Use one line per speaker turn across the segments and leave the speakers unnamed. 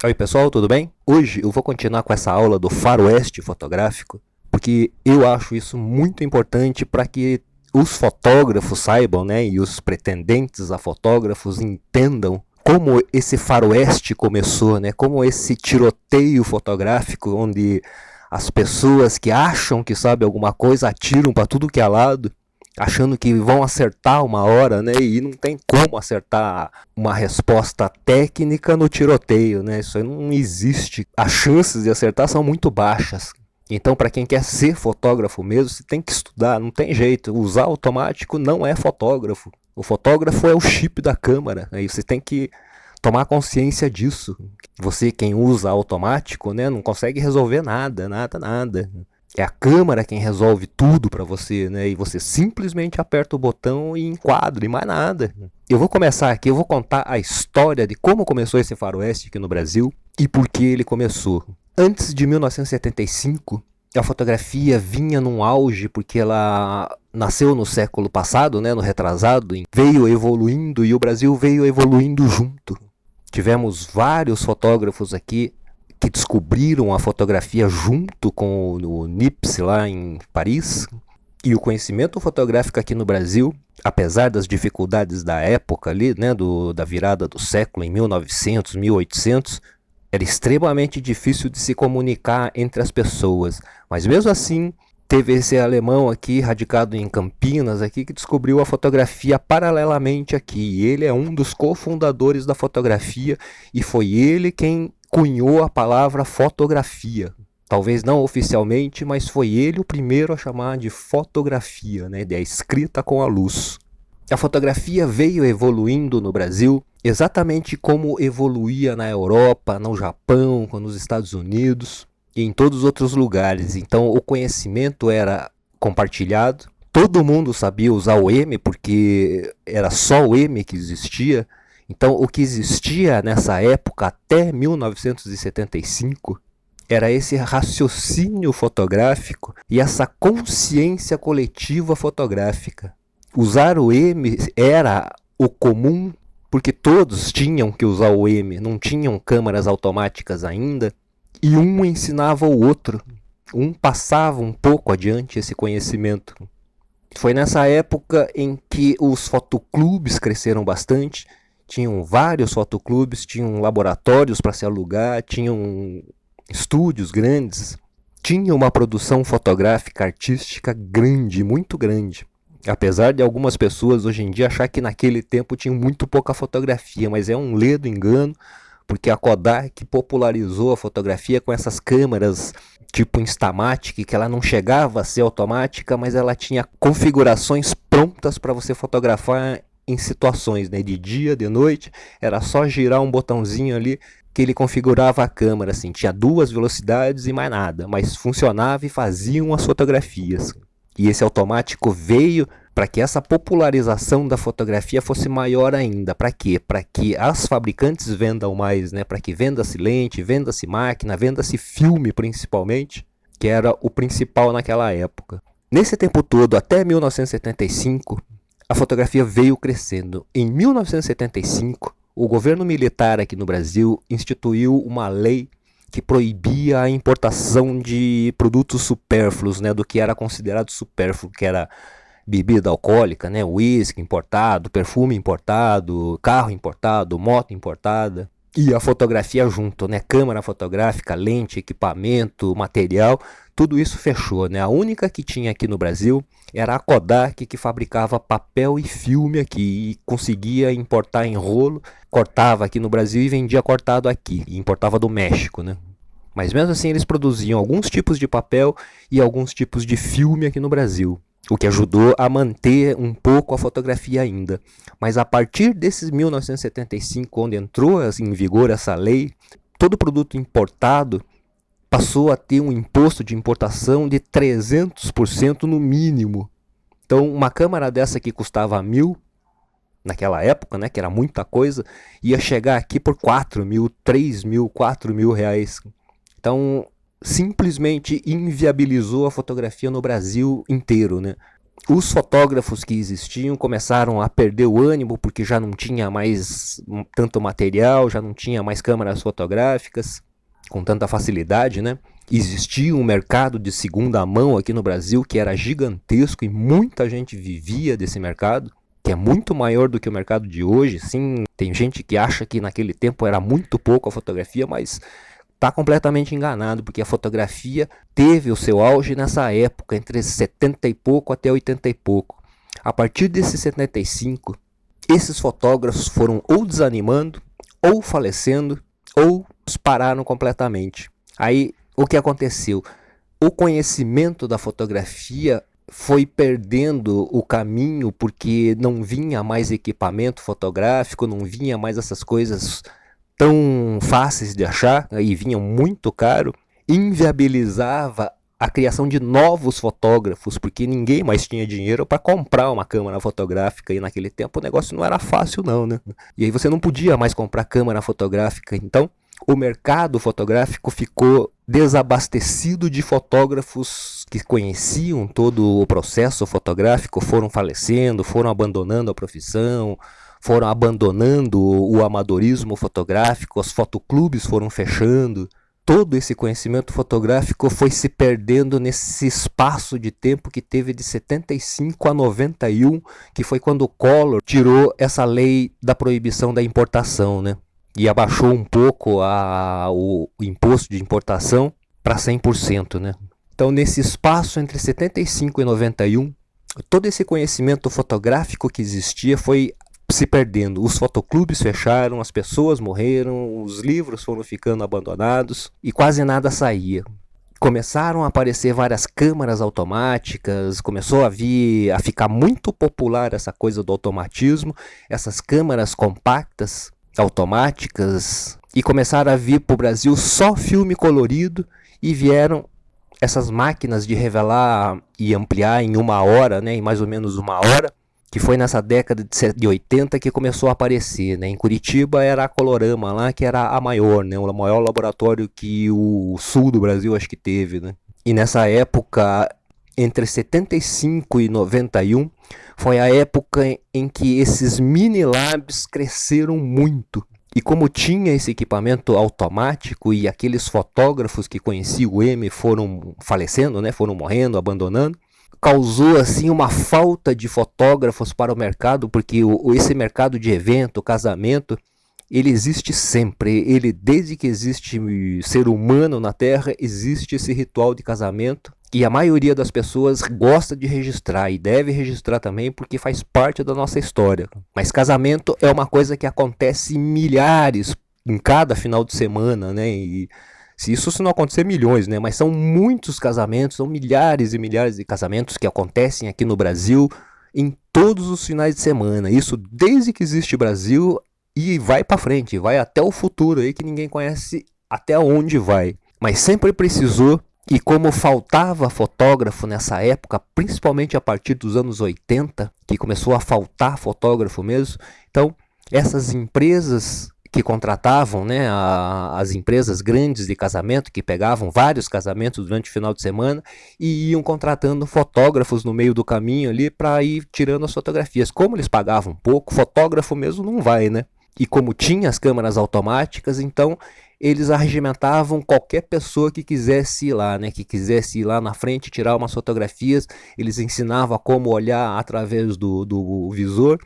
Oi pessoal, tudo bem? Hoje eu vou continuar com essa aula do faroeste fotográfico, porque eu acho isso muito importante para que os fotógrafos saibam, né, e os pretendentes a fotógrafos entendam como esse faroeste começou, né, como esse tiroteio fotográfico onde as pessoas que acham que sabem alguma coisa atiram para tudo que é lado, achando que vão acertar uma hora, né? E não tem como acertar uma resposta técnica no tiroteio, né? Isso aí não existe. As chances de acertar são muito baixas. Então, para quem quer ser fotógrafo mesmo, você tem que estudar, não tem jeito. Usar automático não é fotógrafo. O fotógrafo é o chip da câmera. Aí você tem que tomar consciência disso. Você, quem usa automático, né, não consegue resolver nada, nada. É a câmera quem resolve tudo para você, né? E você simplesmente aperta o botão e enquadra e mais nada. Eu vou começar aqui, eu vou contar a história de como começou esse faroeste aqui no Brasil e por que ele começou. Antes de 1975, a fotografia vinha num auge porque ela nasceu no século passado, né, no retrasado, veio evoluindo e o Brasil veio evoluindo junto. Tivemos vários fotógrafos aqui que descobriram a fotografia junto com o Nips lá em Paris. E o conhecimento fotográfico aqui no Brasil, apesar das dificuldades da época ali, né, da virada do século em 1900, 1800, era extremamente difícil de se comunicar entre as pessoas. Mas mesmo assim, teve esse alemão aqui, radicado em Campinas, aqui, que descobriu a fotografia paralelamente aqui. E ele é um dos cofundadores da fotografia e foi ele quem cunhou a palavra fotografia. Talvez não oficialmente, mas foi ele o primeiro a chamar de fotografia, né, da escrita com a luz. A fotografia veio evoluindo no Brasil exatamente como evoluía na Europa, no Japão, nos Estados Unidos e em todos os outros lugares. Então o conhecimento era compartilhado. Todo mundo sabia usar o M porque era só o M que existia. Então o que existia nessa época até 1975 era esse raciocínio fotográfico e essa consciência coletiva fotográfica. Usar o M era o comum, porque todos tinham que usar o M, não tinham câmeras automáticas ainda, e um ensinava o outro, um passava um pouco adiante esse conhecimento. Foi nessa época em que os fotoclubes cresceram bastante, tinham vários fotoclubes, tinham laboratórios para se alugar, tinham estúdios grandes, tinha uma produção fotográfica artística grande, muito grande. Apesar de algumas pessoas hoje em dia achar que naquele tempo tinha muito pouca fotografia, mas é um ledo engano, porque a Kodak popularizou a fotografia com essas câmeras tipo Instamatic, que ela não chegava a ser automática, mas ela tinha configurações prontas para você fotografar em situações, né, de dia, de noite, era só girar um botãozinho ali que ele configurava a câmera, assim, tinha duas velocidades e mais nada, mas funcionava e faziam as fotografias. E esse automático veio para que essa popularização da fotografia fosse maior ainda. Para quê? Para que as fabricantes vendam mais, né? Para que venda-se lente, venda-se máquina, venda-se filme principalmente, que era o principal naquela época. Nesse tempo todo, até 1975, a fotografia veio crescendo. Em 1975, o governo militar aqui no Brasil instituiu uma lei que proibia a importação de produtos supérfluos, né, do que era considerado supérfluo, que era bebida alcoólica, né, uísque importado, perfume importado, carro importado, moto importada. E a fotografia junto, né, câmera fotográfica, lente, equipamento, material, tudo isso fechou, né? A única que tinha aqui no Brasil era a Kodak, que fabricava papel e filme aqui e conseguia importar em rolo, cortava aqui no Brasil e vendia cortado aqui, e importava do México, né? Mas mesmo assim eles produziam alguns tipos de papel e alguns tipos de filme aqui no Brasil, o que ajudou a manter um pouco a fotografia ainda. Mas a partir desses 1975, onde entrou em vigor essa lei, todo produto importado passou a ter um imposto de importação de 300% no mínimo. Então uma câmera dessa que custava 1.000 naquela época, né, que era muita coisa, ia chegar aqui por 4.000, 3.000, 4.000 reais. Então simplesmente inviabilizou a fotografia no Brasil inteiro, né? Os fotógrafos que existiam começaram a perder o ânimo porque já não tinha mais tanto material, já não tinha mais câmeras fotográficas com tanta facilidade, né? Existia um mercado de segunda mão aqui no Brasil que era gigantesco e muita gente vivia desse mercado, que é muito maior do que o mercado de hoje. Sim, tem gente que acha que naquele tempo era muito pouco a fotografia, mas está completamente enganado, porque a fotografia teve o seu auge nessa época, entre 70 e pouco até 80 e pouco. A partir desses 75, esses fotógrafos foram ou desanimando, ou falecendo, ou pararam completamente. Aí, o que aconteceu? O conhecimento da fotografia foi perdendo o caminho porque não vinha mais equipamento fotográfico, não vinha mais essas coisas tão fáceis de achar e vinham muito caro, inviabilizava a criação de novos fotógrafos, porque ninguém mais tinha dinheiro para comprar uma câmera fotográfica e naquele tempo o negócio não era fácil não, né? E aí você não podia mais comprar câmera fotográfica, então o mercado fotográfico ficou desabastecido de fotógrafos que conheciam todo o processo fotográfico, foram falecendo, foram abandonando a profissão, foram abandonando o amadorismo fotográfico, os fotoclubes foram fechando. Todo esse conhecimento fotográfico foi se perdendo nesse espaço de tempo que teve de 75 a 91, que foi quando o Collor tirou essa lei da proibição da importação, né? E abaixou um pouco o imposto de importação para 100%, né? Então, nesse espaço entre 75 e 91, todo esse conhecimento fotográfico que existia foi se perdendo. Os fotoclubes fecharam, as pessoas morreram, os livros foram ficando abandonados e quase nada saía. Começaram a aparecer várias câmeras automáticas, começou a ficar muito popular essa coisa do automatismo, essas câmeras compactas automáticas, e começaram a vir para o Brasil só filme colorido, e vieram essas máquinas de revelar e ampliar em 1 hora, né, em mais ou menos 1 hora, que foi nessa década de 80 que começou a aparecer, né? Em Curitiba era a Colorama lá, que era a maior, né? O maior laboratório que o sul do Brasil acho que teve, né? E nessa época, entre 75 e 91, foi a época em que esses mini labs cresceram muito. E como tinha esse equipamento automático e aqueles fotógrafos que conheciam o M foram falecendo, né? Foram morrendo, abandonando, causou assim uma falta de fotógrafos para o mercado, porque esse mercado de evento, casamento, ele existe sempre. Ele, desde que existe ser humano na Terra, existe esse ritual de casamento. E a maioria das pessoas gosta de registrar e deve registrar também porque faz parte da nossa história. Mas casamento é uma coisa que acontece milhares em cada final de semana, né? E se não acontecer, milhões, né? Mas são muitos casamentos, são milhares e milhares de casamentos que acontecem aqui no Brasil em todos os finais de semana. Isso desde que existe Brasil e vai para frente, vai até o futuro aí que ninguém conhece até onde vai. Mas sempre precisou, e como faltava fotógrafo nessa época, principalmente a partir dos anos 80, que começou a faltar fotógrafo mesmo, então essas empresas que contratavam, né, as empresas grandes de casamento, que pegavam vários casamentos durante o final de semana e iam contratando fotógrafos no meio do caminho ali para ir tirando as fotografias. Como eles pagavam pouco, fotógrafo mesmo não vai, né? E como tinha as câmeras automáticas, então eles arregimentavam qualquer pessoa que quisesse ir lá, né? Que quisesse ir lá na frente tirar umas fotografias, eles ensinavam como olhar através do visor.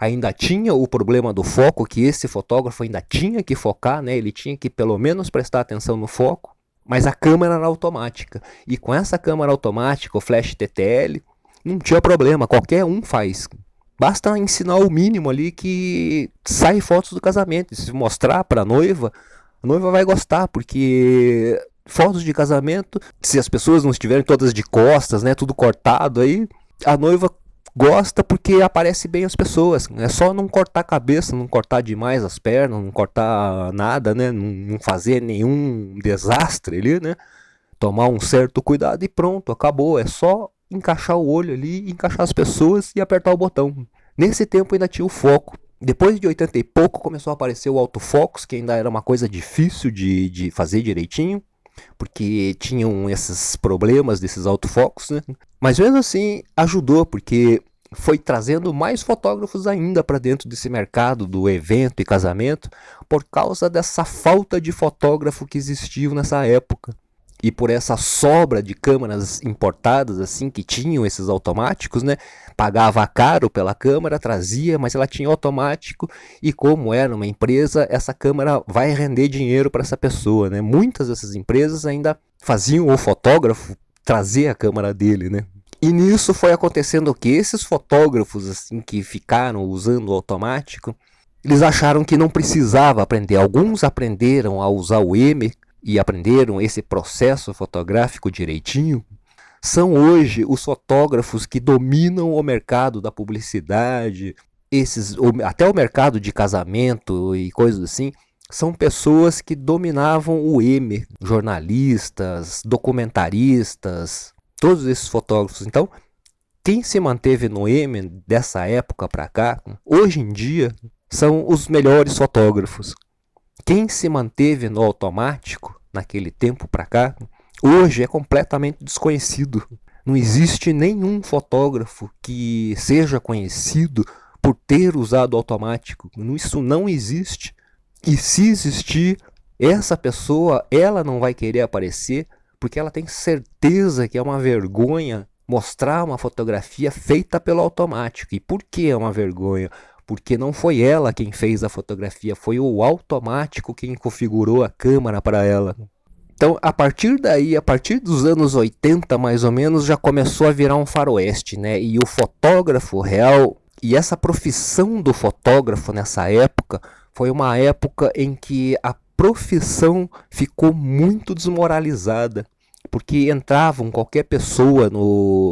Ainda tinha o problema do foco, que esse fotógrafo ainda tinha que focar, né? Ele tinha que pelo menos prestar atenção no foco, mas a câmera era automática. E com essa câmera automática, o flash TTL, não tinha problema, qualquer um faz. Basta ensinar o mínimo ali que sai fotos do casamento. E se mostrar para a noiva vai gostar, porque fotos de casamento, se as pessoas não estiverem todas de costas, né, tudo cortado aí, a noiva gosta porque aparece bem as pessoas. É só não cortar a cabeça, não cortar demais as pernas, não cortar nada, né? Não fazer nenhum desastre ali, né? Tomar um certo cuidado e pronto, acabou. É só encaixar o olho ali, encaixar as pessoas e apertar o botão. Nesse tempo ainda tinha o foco. Depois de 80 e pouco começou a aparecer o autofocus, que ainda era uma coisa difícil de fazer direitinho. porque tinham esses problemas desses autofocos, né? Mas mesmo assim ajudou, porque foi trazendo mais fotógrafos ainda para dentro desse mercado do evento e casamento, por causa dessa falta de fotógrafo que existiu nessa época. E por essa sobra de câmeras importadas assim que tinham esses automáticos, né? Pagava caro pela câmera, trazia, mas ela tinha automático, e como era uma empresa, essa câmera vai render dinheiro para essa pessoa, né? Muitas dessas empresas ainda faziam o fotógrafo trazer a câmera dele, né? E nisso foi acontecendo o que esses fotógrafos assim que ficaram usando o automático, eles acharam que não precisava aprender. Alguns aprenderam a usar o M e aprenderam esse processo fotográfico direitinho. São hoje os fotógrafos que dominam o mercado da publicidade, até o mercado de casamento e coisas assim. São pessoas que dominavam o M, jornalistas, documentaristas, todos esses fotógrafos. Então, quem se manteve no M dessa época para cá, hoje em dia, são os melhores fotógrafos. Quem se manteve no automático naquele tempo para cá, hoje é completamente desconhecido. Não existe nenhum fotógrafo que seja conhecido por ter usado automático. Isso não existe. E se existir, essa pessoa, ela não vai querer aparecer, porque ela tem certeza que é uma vergonha mostrar uma fotografia feita pelo automático. E por que é uma vergonha? Porque não foi ela quem fez a fotografia, foi o automático quem configurou a câmera para ela. Então, a partir daí, a partir dos anos 80 mais ou menos, já começou a virar um faroeste, né? E o fotógrafo real, e essa profissão do fotógrafo nessa época, foi uma época em que a profissão ficou muito desmoralizada, porque entravam qualquer pessoa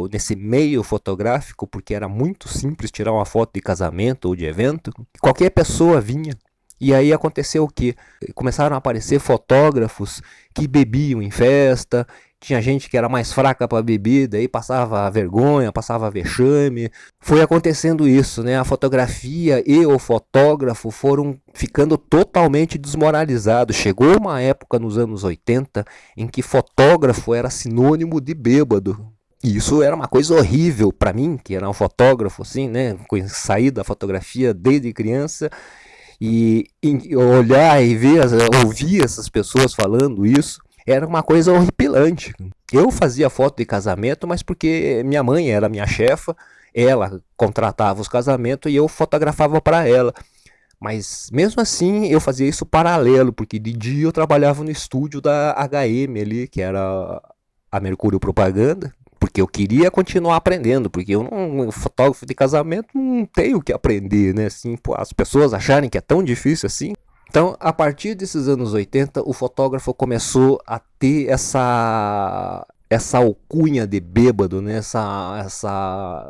nesse meio fotográfico, porque era muito simples tirar uma foto de casamento ou de evento, qualquer pessoa vinha. E aí aconteceu o quê? Começaram a aparecer fotógrafos que bebiam em festa, tinha gente que era mais fraca para bebida, aí passava vergonha, passava vexame. Foi acontecendo isso, né? A fotografia e o fotógrafo foram ficando totalmente desmoralizados. Chegou uma época nos anos 80 em que fotógrafo era sinônimo de bêbado. E isso era uma coisa horrível para mim, que era um fotógrafo assim, né? Saí da fotografia desde criança. E olhar e ouvir essas pessoas falando isso era uma coisa horripilante. Eu fazia foto de casamento, mas porque minha mãe era minha chefa, ela contratava os casamentos e eu fotografava para ela. Mas mesmo assim eu fazia isso paralelo, porque de dia eu trabalhava no estúdio da HM ali, que era a Mercúrio Propaganda, porque eu queria continuar aprendendo, porque eu não, fotógrafo de casamento, não tenho o que aprender, né? Assim, pô, as pessoas acharem que é tão difícil assim. Então, a partir desses anos 80, o fotógrafo começou a ter essa alcunha de bêbado, né?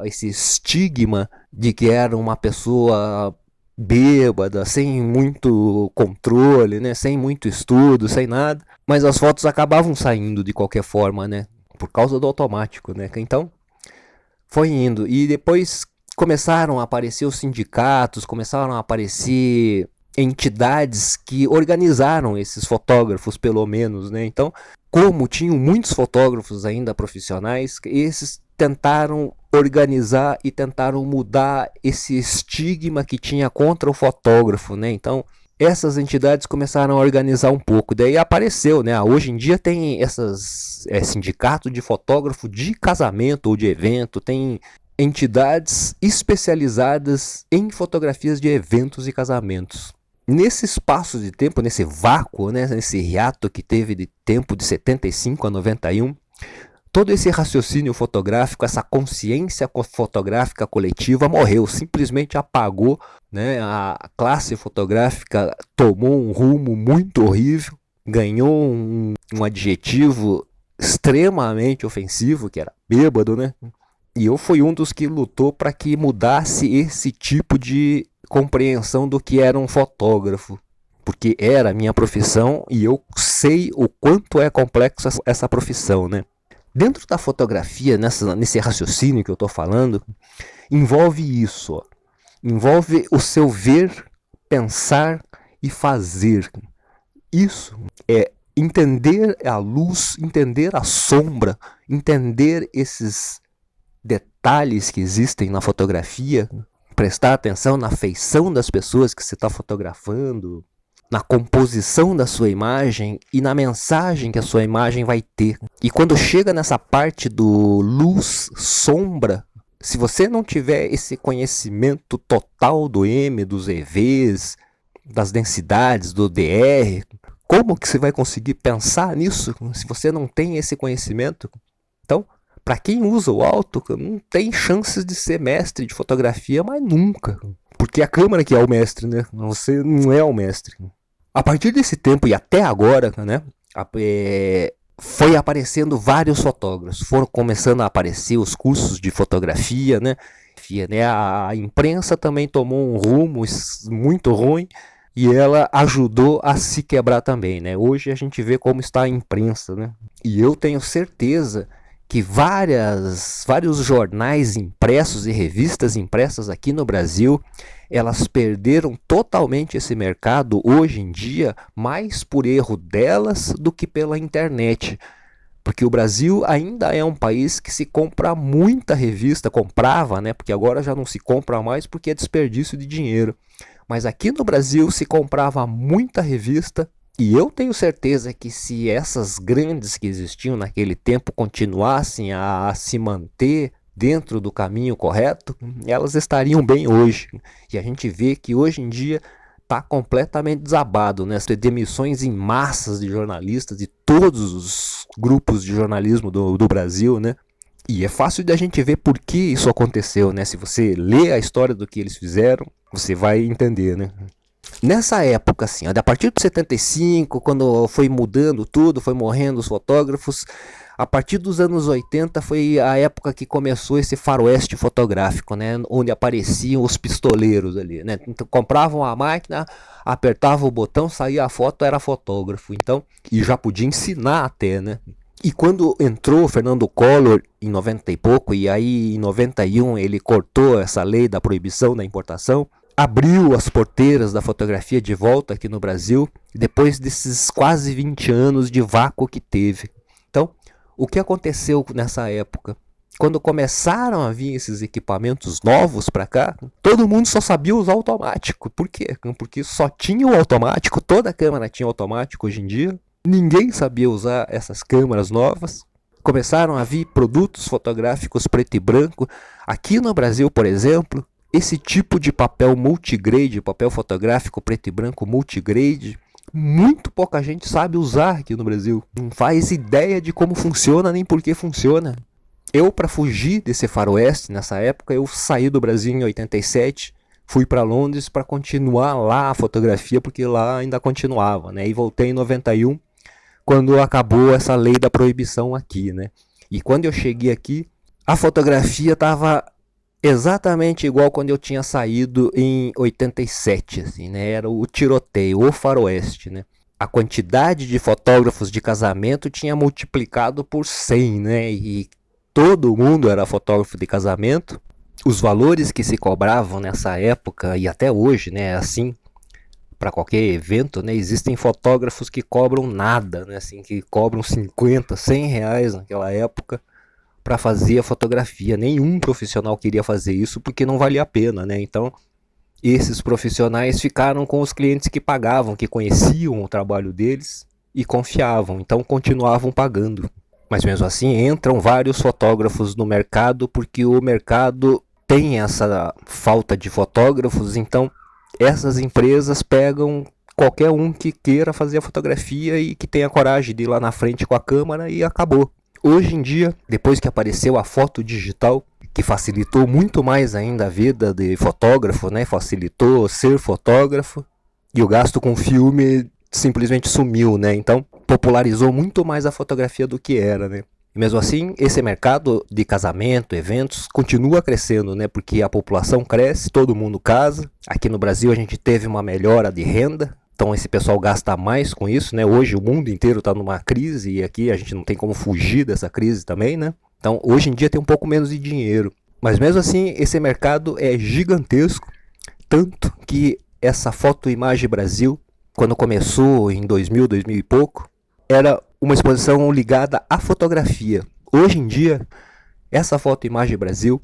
Esse estigma de que era uma pessoa bêbada, sem muito controle, né? Sem muito estudo, sem nada. Mas as fotos acabavam saindo de qualquer forma, né? Por causa do automático, né? Então, foi indo. E depois começaram a aparecer os sindicatos, começaram a aparecer entidades que organizaram esses fotógrafos, pelo menos, né? Então, como tinham muitos fotógrafos ainda profissionais, esses tentaram organizar e tentaram mudar esse estigma que tinha contra o fotógrafo, né? Então, essas entidades começaram a organizar um pouco. Daí apareceu, né? Hoje em dia tem essas sindicato de fotógrafo de casamento ou de evento, tem entidades especializadas em fotografias de eventos e casamentos. Nesse espaço de tempo, nesse vácuo, né? Nesse hiato que teve de tempo de 75 a 91, todo esse raciocínio fotográfico, essa consciência fotográfica coletiva morreu, simplesmente apagou, né? A classe fotográfica tomou um rumo muito horrível, ganhou um adjetivo extremamente ofensivo, que era bêbado, né? E eu fui um dos que lutou para que mudasse esse tipo de compreensão do que era um fotógrafo, porque era a minha profissão e eu sei o quanto é complexa essa profissão, né? Dentro da fotografia, nesse raciocínio que eu estou falando, envolve isso, ó. Envolve o seu ver, pensar e fazer. Isso é entender a luz, entender a sombra, entender esses detalhes que existem na fotografia, prestar atenção na feição das pessoas que você está fotografando, na composição da sua imagem e na mensagem que a sua imagem vai ter. E quando chega nessa parte do luz, sombra, se você não tiver esse conhecimento total do M, dos EVs, das densidades, do DR, como que você vai conseguir pensar nisso se você não tem esse conhecimento? Então, para quem usa o alto, não tem chances de ser mestre de fotografia, mas nunca. Porque a câmera que é o mestre, né? Você não é o mestre. A partir desse tempo e até agora, né? Foi aparecendo vários fotógrafos. Foram começando a aparecer os cursos de fotografia, né? A imprensa também tomou um rumo muito ruim. E ela ajudou a se quebrar também, né? Hoje a gente vê como está a imprensa, né? E eu tenho certeza que vários jornais impressos e revistas impressas aqui no Brasil, elas perderam totalmente esse mercado hoje em dia, mais por erro delas do que pela internet. Porque o Brasil ainda é um país que se compra muita revista, comprava, né? Porque agora já não se compra mais porque é desperdício de dinheiro. Mas aqui no Brasil se comprava muita revista e eu tenho certeza que se essas grandes que existiam naquele tempo continuassem a se manter dentro do caminho correto, elas estariam bem hoje. E a gente vê que hoje em dia está completamente desabado, né? Demissões em massas de jornalistas de todos os grupos de jornalismo do Brasil, né? E é fácil de a gente ver por que isso aconteceu, né? Se você lê a história do que eles fizeram, você vai entender, né? Nessa época, assim, a partir de 75, quando foi mudando tudo, foi morrendo os fotógrafos, a partir dos anos 80 foi a época que começou esse faroeste fotográfico, né? Onde apareciam os pistoleiros ali, né? Então, compravam a máquina, apertavam o botão, saía a foto, era fotógrafo. Então, e já podia ensinar até, né? E quando entrou Fernando Collor em 90 e pouco, e aí em 91 ele cortou essa lei da proibição da importação, abriu as porteiras da fotografia de volta aqui no Brasil, depois desses quase 20 anos de vácuo que teve. Então, o que aconteceu nessa época? Quando começaram a vir esses equipamentos novos para cá, todo mundo só sabia usar automático. Por quê? Porque só tinha o automático, toda câmera tinha automático hoje em dia. Ninguém sabia usar essas câmeras novas. Começaram a vir produtos fotográficos preto e branco. Aqui no Brasil, por exemplo, esse tipo de papel multigrade, papel fotográfico preto e branco multigrade, muito pouca gente sabe usar aqui no Brasil. Não faz ideia de como funciona nem por que funciona. Eu, para fugir desse faroeste nessa época, eu saí do Brasil em 87, fui para Londres para continuar lá a fotografia, porque lá ainda continuava, né? E voltei em 91, quando acabou essa lei da proibição aqui, né? E quando eu cheguei aqui, a fotografia estava exatamente igual quando eu tinha saído em 87, assim, né? Era o tiroteio, o faroeste, né? A quantidade de fotógrafos de casamento tinha multiplicado por 100, né? E todo mundo era fotógrafo de casamento. Os valores que se cobravam nessa época e até hoje, né? Assim, para qualquer evento, né? Existem fotógrafos que cobram nada, né? Assim, que cobram 50, 100 reais naquela época para fazer a fotografia. Nenhum profissional queria fazer isso porque não valia a pena, né? Então, esses profissionais ficaram com os clientes que pagavam, que conheciam o trabalho deles e confiavam, então continuavam pagando. Mas mesmo assim, entram vários fotógrafos no mercado porque o mercado tem essa falta de fotógrafos, então essas empresas pegam qualquer um que queira fazer a fotografia e que tenha coragem de ir lá na frente com a câmera e acabou. Hoje em dia, depois que apareceu a foto digital, que facilitou muito mais ainda a vida de fotógrafo, né? Facilitou ser fotógrafo, e o gasto com filme simplesmente sumiu, né? Então, popularizou muito mais a fotografia do que era, né? E mesmo assim, esse mercado de casamento, eventos, continua crescendo, né? Porque a população cresce, todo mundo casa. Aqui no Brasil a gente teve uma melhora de renda, então esse pessoal gasta mais com isso, né? Hoje o mundo inteiro está numa crise e aqui a gente não tem como fugir dessa crise também, né? Então hoje em dia tem um pouco menos de dinheiro. Mas mesmo assim, esse mercado é gigantesco, tanto que essa Foto Imagem Brasil, quando começou em 2000 e pouco, era uma exposição ligada à fotografia. Hoje em dia, essa Foto Imagem Brasil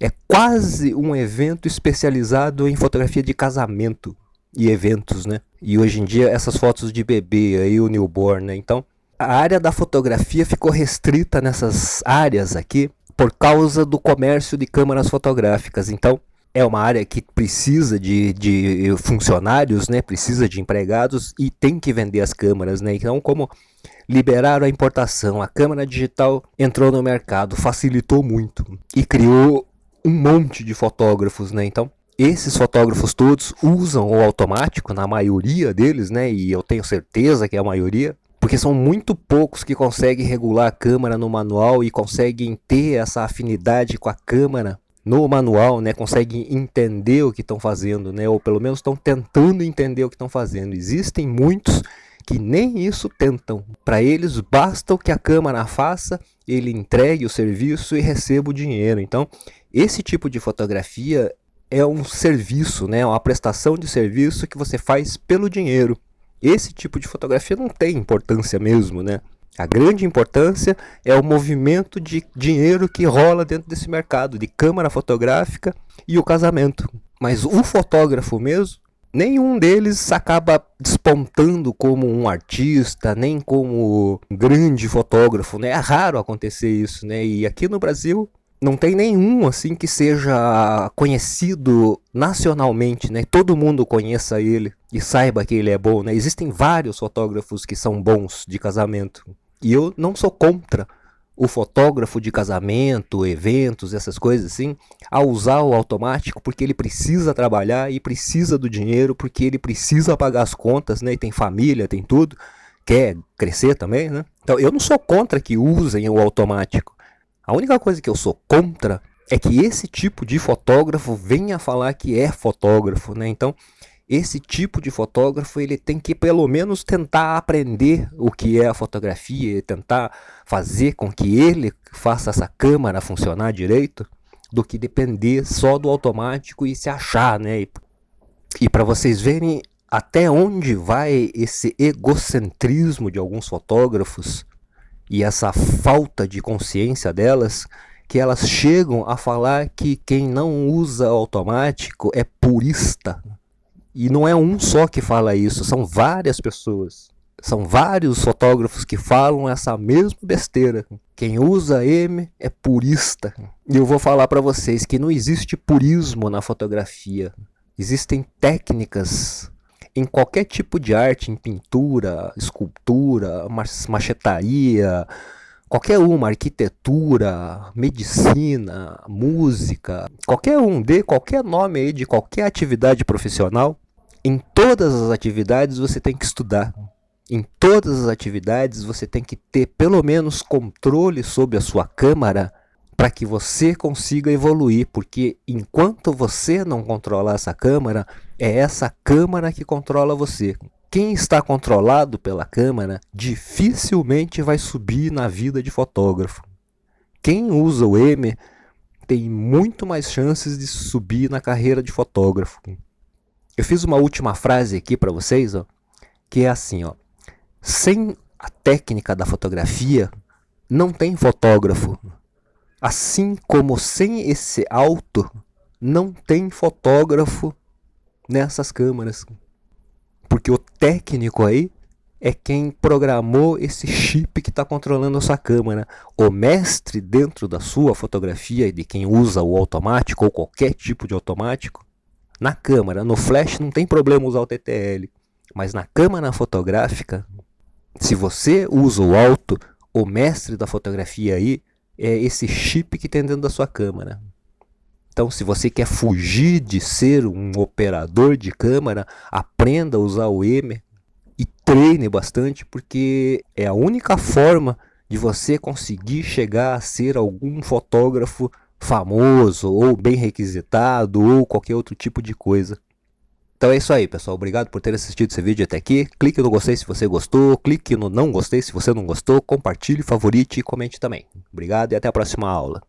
é quase um evento especializado em fotografia de casamento e eventos, né? E hoje em dia essas fotos de bebê aí, o newborn, né? Então, a área da fotografia ficou restrita nessas áreas aqui por causa do comércio de câmeras fotográficas. Então, é uma área que precisa de funcionários, né? Precisa de empregados e tem que vender as câmeras, né? Então, como liberaram a importação, a câmera digital entrou no mercado, facilitou muito e criou um monte de fotógrafos, né? Então, esses fotógrafos todos usam o automático, na maioria deles, né? E eu tenho certeza que é a maioria, porque são muito poucos que conseguem regular a câmera no manual e conseguem ter essa afinidade com a câmera no manual, né? Conseguem entender o que estão fazendo, né? Ou pelo menos estão tentando entender o que estão fazendo. Existem muitos que nem isso tentam. Para eles basta o que a câmera faça, ele entregue o serviço e receba o dinheiro. Então, esse tipo de fotografia é um serviço, né? Uma prestação de serviço que você faz pelo dinheiro. Esse tipo de fotografia não tem importância mesmo, né? A grande importância é o movimento de dinheiro que rola dentro desse mercado de câmera fotográfica e o casamento. Mas o fotógrafo mesmo, nenhum deles acaba despontando como um artista, nem como um grande fotógrafo, né? É raro acontecer isso, né? E aqui no Brasil não tem nenhum assim que seja conhecido nacionalmente, né? Todo mundo conheça ele e saiba que ele é bom, né? Existem vários fotógrafos que são bons de casamento. E eu não sou contra o fotógrafo de casamento, eventos, essas coisas assim, a usar o automático porque ele precisa trabalhar e precisa do dinheiro, porque ele precisa pagar as contas, né? E tem família, tem tudo, quer crescer também, né? Então eu não sou contra que usem o automático. A única coisa que eu sou contra é que esse tipo de fotógrafo venha falar que é fotógrafo, né? Então, esse tipo de fotógrafo, ele tem que pelo menos tentar aprender o que é a fotografia, tentar fazer com que ele faça essa câmera funcionar direito, do que depender só do automático e se achar, né? E para vocês verem até onde vai esse egocentrismo de alguns fotógrafos, e essa falta de consciência delas, que elas chegam a falar que quem não usa automático é purista. E não é um só que fala isso, são várias pessoas. São vários fotógrafos que falam essa mesma besteira. Quem usa M é purista. E eu vou falar para vocês que não existe purismo na fotografia. Existem técnicas em qualquer tipo de arte, em pintura, escultura, machetaria, qualquer uma, arquitetura, medicina, música, qualquer um, dê qualquer nome aí de qualquer atividade profissional. Em todas as atividades você tem que estudar. Em todas as atividades você tem que ter pelo menos controle sobre a sua câmera para que você consiga evoluir, porque enquanto você não controlar essa câmera, é essa câmera que controla você. Quem está controlado pela câmera dificilmente vai subir na vida de fotógrafo. Quem usa o M tem muito mais chances de subir na carreira de fotógrafo. Eu fiz uma última frase aqui para vocês, ó, que é assim, ó: sem a técnica da fotografia, não tem fotógrafo. Assim como sem esse auto, não tem fotógrafo nessas câmeras. Porque o técnico aí é quem programou esse chip que está controlando a sua câmera. O mestre dentro da sua fotografia, de quem usa o automático ou qualquer tipo de automático, na câmera, no flash não tem problema usar o TTL. Mas na câmera fotográfica, se você usa o auto, o mestre da fotografia aí é esse chip que tem dentro da sua câmera. Então, se você quer fugir de ser um operador de câmera, aprenda a usar o M e treine bastante, porque é a única forma de você conseguir chegar a ser algum fotógrafo famoso, ou bem requisitado, ou qualquer outro tipo de coisa. Então é isso aí, pessoal. Obrigado por ter assistido esse vídeo até aqui. Clique no gostei se você gostou, clique no não gostei se você não gostou, compartilhe, favorite e comente também. Obrigado e até a próxima aula.